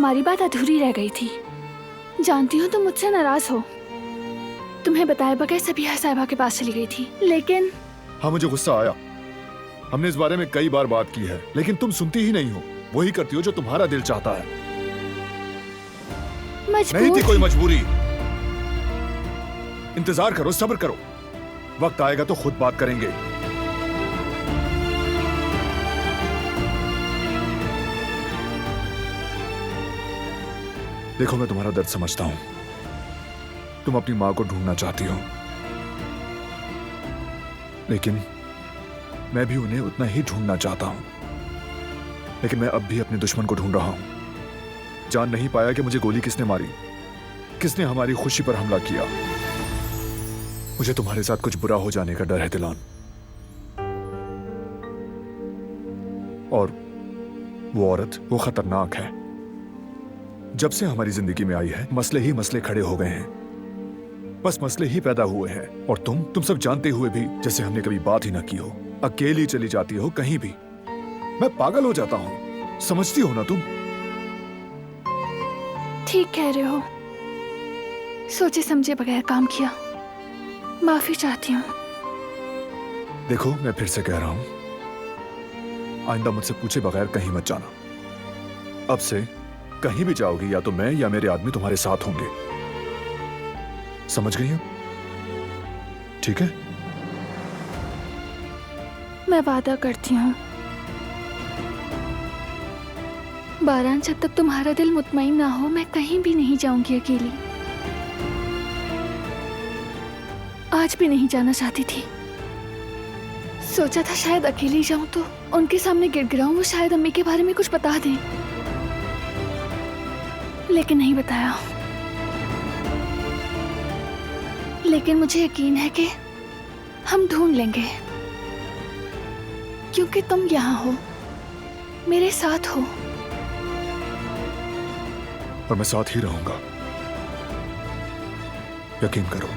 हमारी बात अधूरी रह गई थी। जानती हूँ तुम मुझसे नाराज हो। तुम्हें बताए बगैर सबिया साहिबा के पास चली गई थी, लेकिन हाँ, मुझे गुस्सा आया। हमने इस बारे में कई बार बात की है, लेकिन तुम सुनती ही नहीं हो। वही करती हो जो तुम्हारा दिल चाहता है। नहीं थी कोई मजबूरी। इंतजार करो, सब्र करो, वक्त आएगा तो खुद बात करेंगे। देखो, मैं तुम्हारा दर्द समझता हूं। तुम अपनी मां को ढूंढना चाहती हो, लेकिन मैं भी उन्हें उतना ही ढूंढना चाहता हूं। लेकिन मैं अब भी अपने दुश्मन को ढूंढ रहा हूं। जान नहीं पाया कि मुझे गोली किसने मारी, किसने हमारी खुशी पर हमला किया। मुझे तुम्हारे साथ कुछ बुरा हो जाने का डर है दिलान। और वो औरत, वो खतरनाक है। जब से हमारी जिंदगी में आई है, मसले ही मसले खड़े हो गए हैं। बस मसले ही पैदा हुए हैं। और तुम सब जानते हुए भी जैसे हमने कभी बात ही ना की हो, अकेली चली जाती हो कहीं भी। मैं पागल हो जाता हूं। समझती हो ना तुम? ठीक कह रहे हो। सोचे समझे बगैर काम किया, माफी चाहती हूँ। देखो, मैं फिर से कह रहा हूं, आइंदा मुझसे पूछे बगैर कहीं मत जाना। अब से कहीं भी जाओगी, या तो मैं या मेरे आदमी तुम्हारे साथ होंगे। समझ गई हो? ठीक है? मैं वादा करती हूँ, बारान, जब तक तुम्हारा दिल मुतमईन ना हो, मैं कहीं भी नहीं जाऊंगी अकेली। आज भी नहीं जाना चाहती थी। सोचा था शायद अकेली जाऊं तो उनके सामने गिड़गिड़ाऊं, वो शायद अम्मी के बारे में कुछ बता दें, लेकिन नहीं बताया। लेकिन मुझे यकीन है कि हम ढूंढ लेंगे, क्योंकि तुम यहाँ हो, मेरे साथ हो। और मैं साथ ही रहूंगा, यकीन करो।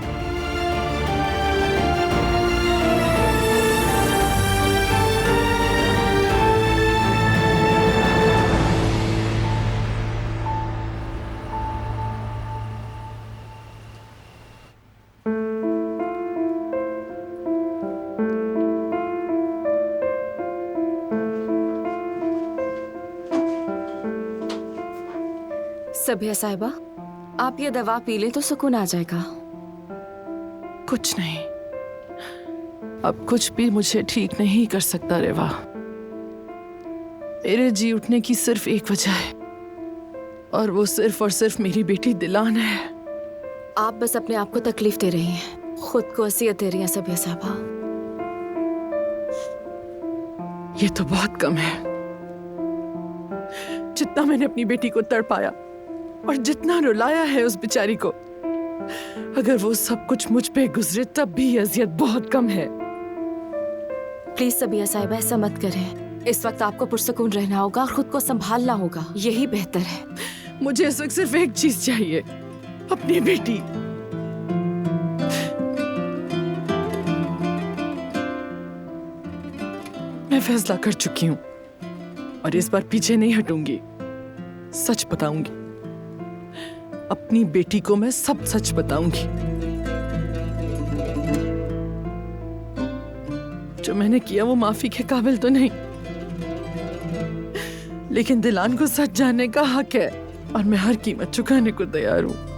सबिया साहिबा, आप ये दवा पी लें तो सुकून आ जाएगा। कुछ नहीं, अब कुछ भी मुझे ठीक नहीं कर सकता रेवा। मेरे जी उठने की सिर्फ एक वजह है, और वो सिर्फ और सिर्फ मेरी बेटी दिलान है। आप बस अपने आप को तकलीफ दे रही हैं, खुद को असियत दे रही हैं सबिया साहिबा। ये तो बहुत कम है। जितना मैंने अपनी बेटी को तड़पाया और जितना रुलाया है उस बेचारी को, अगर वो सब कुछ मुझ पे गुजरे तब भी ये अजियत बहुत कम है। प्लीज सबिया साहिबा, ऐसा मत करें। इस वक्त आपको पुरसकून रहना होगा और खुद को संभालना होगा, यही बेहतर है। मुझे इस वक्त सिर्फ एक चीज चाहिए, अपनी बेटी। मैं फैसला कर चुकी हूं और इस बार पीछे नहीं हटूंगी। सच बताऊंगी, अपनी बेटी को मैं सब सच बताऊंगी। जो मैंने किया वो माफी के काबिल तो नहीं, लेकिन दिलान को सच जानने का हक है और मैं हर कीमत चुकाने को तैयार हूं।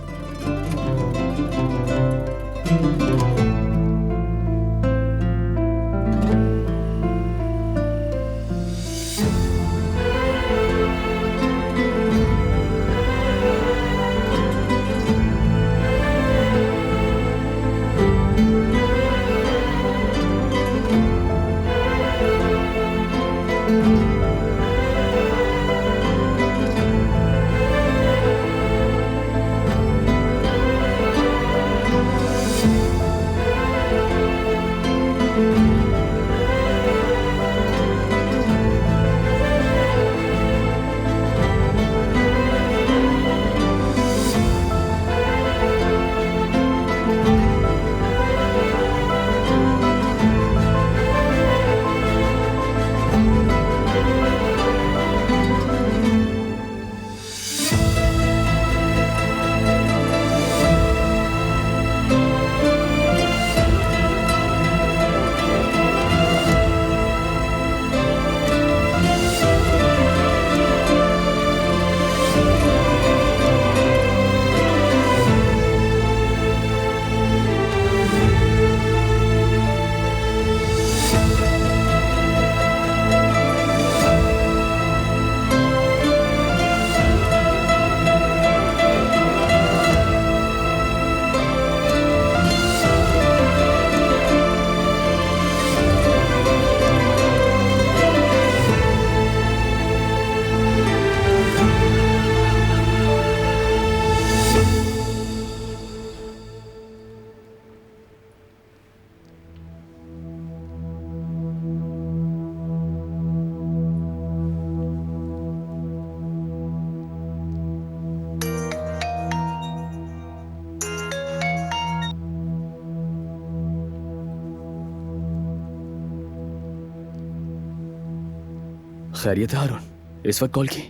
खैरियत है हारून? इस वक्त कॉल की?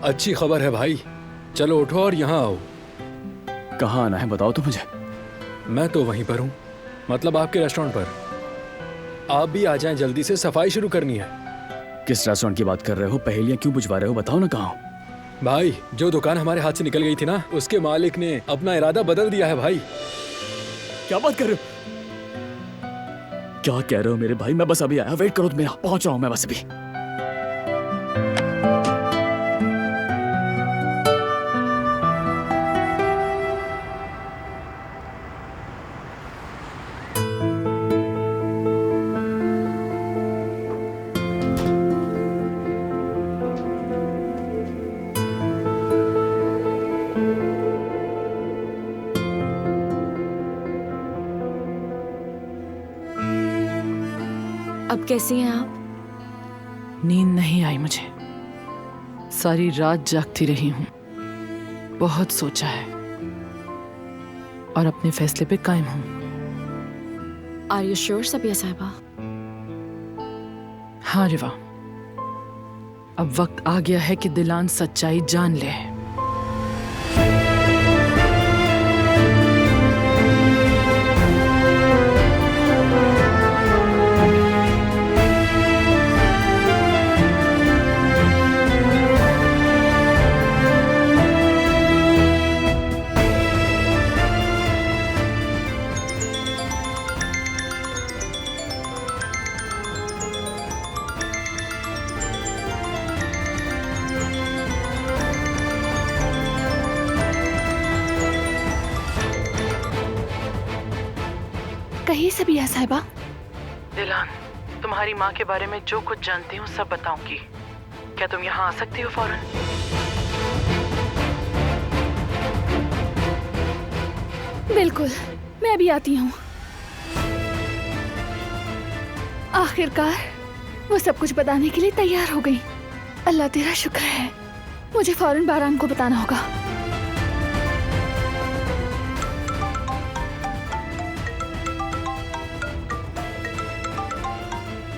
अच्छी खबर है भाई, चलो उठो और यहाँ आओ। कहाँ आना है बताओ तो मुझे। मैं तो वहीं पर हूँ, मतलब आपके रेस्टोरेंट पर। आप भी आ जाएं, जल्दी से सफाई शुरू करनी है। किस रेस्टोरेंट की बात कर रहे हो? पहेलियां क्यों बुझवा रहे हो? बताओ ना कहाँ हो। भाई, जो दुकान हमारे हाथ से निकल गई थी ना, उसके मालिक ने अपना इरादा बदल दिया है भाई। क्या बात कर रहे हो? क्या कह रहे हो मेरे भाई? मैं बस अभी आया, वेट करो मेरा, पहुंच रहा हूं मैं बस अभी। अब कैसी हैं आप? नींद नहीं आई मुझे, सारी रात जागती रही हूं, बहुत सोचा है और अपने फैसले पे कायम हूं। आर यू श्योर सबिया साहिबा? हाँ रिवा, अब वक्त आ गया है कि दिलान सच्चाई जान ले। कहिए सबिया साहिबा। दिलान, तुम्हारी माँ के बारे में जो कुछ जानती हूँ सब बताऊंगी। क्या तुम यहाँ आ सकती हो फौरन? बिल्कुल, मैं अभी आती हूँ। आखिरकार वो सब कुछ बताने के लिए तैयार हो गई। अल्लाह तेरा शुक्र है। मुझे फौरन बारान को बताना होगा।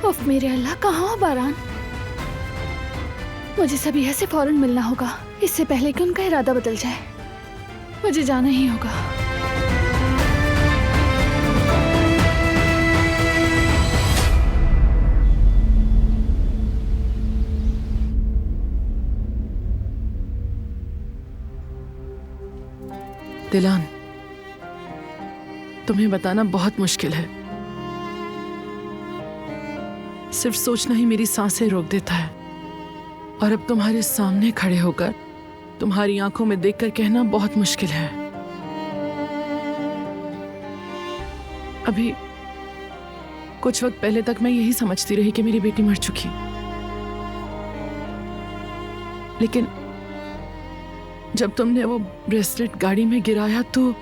उफ मेरे अल्लाह, कहाँ हो बारान? मुझे सबिया से फौरन मिलना होगा, इससे पहले कि उनका इरादा बदल जाए। मुझे जाना ही होगा। दिलान, तुम्हें बताना बहुत मुश्किल है। सिर्फ सोचना ही मेरी सांसें रोक देता है, और अब तुम्हारे सामने खड़े होकर तुम्हारी आंखों में देखकर कहना बहुत मुश्किल है। अभी कुछ वक्त पहले तक मैं यही समझती रही कि मेरी बेटी मर चुकी, लेकिन जब तुमने वो ब्रेसलेट गाड़ी में गिराया तो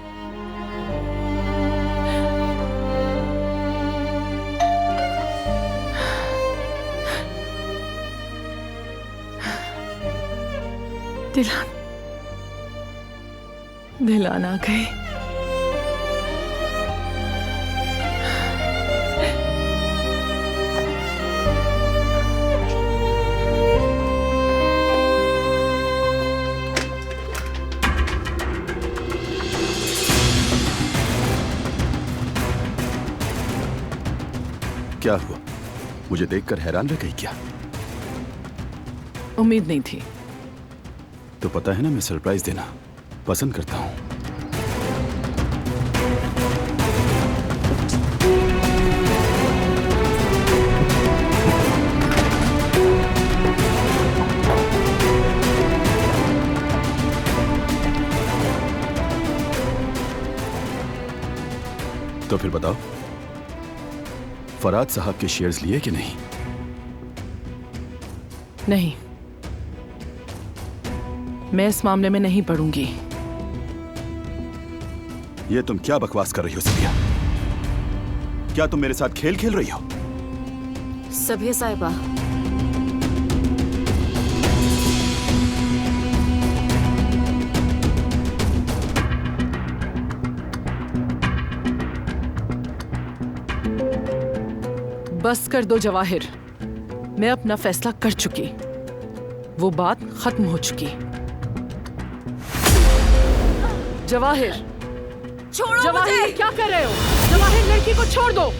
दिलान आ गई। क्या हुआ? मुझे देखकर हैरान रह गई क्या? उम्मीद नहीं थी। तो पता है ना, मैं सरप्राइज देना पसंद करता हूं। तो फिर बताओ, फराद साहब के शेयर्स लिए कि नहीं? नहीं, मैं इस मामले में नहीं पड़ूंगी। ये तुम क्या बकवास कर रही हो सबिया? क्या तुम मेरे साथ खेल खेल रही हो? सबिया साहिबा, बस कर दो जवाहिर, मैं अपना फैसला कर चुकी, वो बात खत्म हो चुकी। जवाहिर, छोड़ो जवाहिर मुझे! क्या कर रहे हो? जवाहिर, लड़की को छोड़ दो।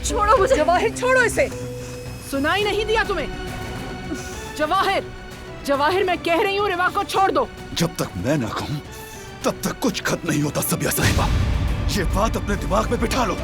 छोड़ो मुझे! जवाहिर छोड़ो इसे। सुनाई नहीं दिया तुम्हें? जवाहिर, जवाहिर मैं कह रही हूँ रिवा को छोड़ दो। जब तक मैं ना कहूं तब तक कुछ खत्म नहीं होता सबिया साहिबा। ये बात अपने दिमाग में बिठा लो।